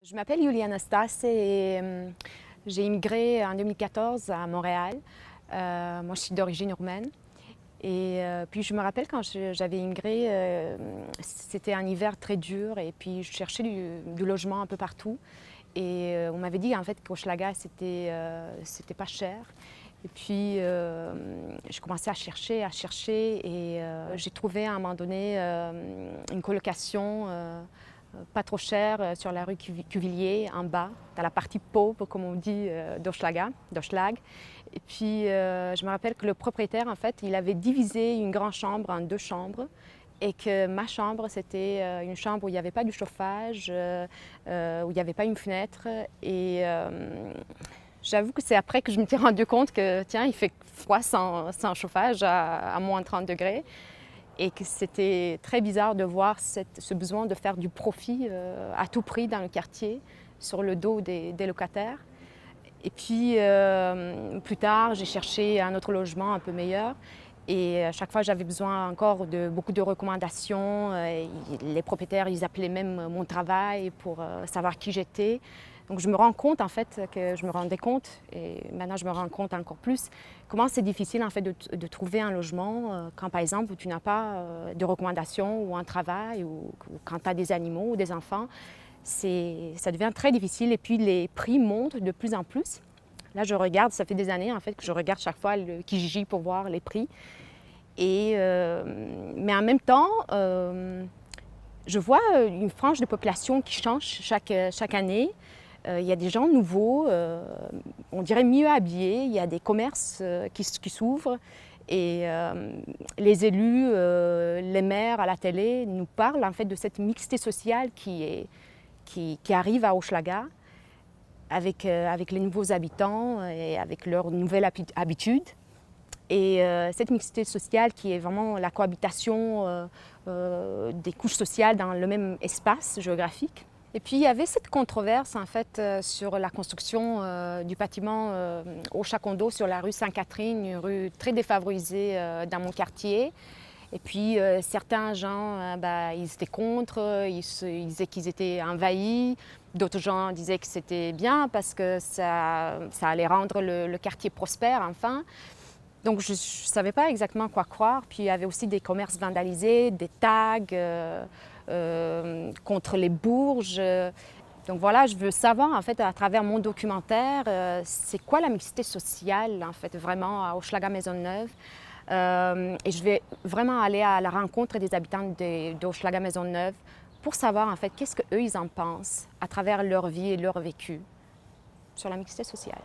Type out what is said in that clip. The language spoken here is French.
Je m'appelle Juliana Stas et j'ai immigré en 2014 à Montréal. Moi, je suis d'origine roumaine. Et puis, je me rappelle quand j'avais immigré, c'était un hiver très dur et puis je cherchais du logement un peu partout. Et on m'avait dit en fait qu'Hochelaga, c'était pas cher. Et puis, j'ai commencé à chercher et j'ai trouvé à un moment donné une colocation pas trop chère sur la rue Cuvillier, en bas, dans la partie pauvre, comme on dit, d'Hochelaga. Et puis, je me rappelle que le propriétaire, en fait, il avait divisé une grande chambre en deux chambres et que ma chambre, c'était une chambre où il n'y avait pas du chauffage, où il n'y avait pas une fenêtre. Et j'avoue que c'est après que je me suis rendu compte que, tiens, il fait froid sans chauffage à moins 30 degrés. Et que c'était très bizarre de voir ce besoin de faire du profit à tout prix dans le quartier, sur le dos des locataires. Et puis, plus tard, j'ai cherché un autre logement un peu meilleur. Et à chaque fois, j'avais besoin encore de beaucoup de recommandations. Les propriétaires, ils appelaient même mon travail pour savoir qui j'étais. Donc, je me rends compte, en fait, que je me rendais compte, et maintenant je me rends compte encore plus, comment c'est difficile, en fait, de trouver un logement quand, par exemple, tu n'as pas de recommandations ou un travail, ou quand tu as des animaux ou des enfants. Ça devient très difficile et puis les prix montent de plus en plus. Là, je regarde, ça fait des années en fait que je regarde chaque fois le Kijiji pour voir les prix. Mais en même temps, je vois une frange de population qui change chaque année. Il y a des gens nouveaux, on dirait mieux habillés. Il y a des commerces qui s'ouvrent. Et les élus, les maires à la télé nous parlent en fait de cette mixité sociale qui arrive à Hochelaga avec les nouveaux habitants et avec leurs nouvelles habitudes. Et cette mixité sociale qui est vraiment la cohabitation des couches sociales dans le même espace géographique. Et puis il y avait cette controverse en fait sur la construction du bâtiment Ocha Condo sur la rue Sainte-Catherine, une rue très défavorisée dans mon quartier. Et puis certains gens, ils étaient contre, ils disaient qu'ils étaient envahis. D'autres gens disaient que c'était bien parce que ça allait rendre le quartier prospère enfin. Donc je ne savais pas exactement quoi croire. Puis il y avait aussi des commerces vandalisés, des tags contre les bourges. Donc voilà, je veux savoir en fait à travers mon documentaire, c'est quoi la mixité sociale en fait vraiment à Hochelaga Maisonneuve. Et je vais vraiment aller à la rencontre des habitants d'Hochelaga Maisonneuve pour savoir en fait qu'est-ce qu'eux ils en pensent à travers leur vie et leur vécu sur la mixité sociale.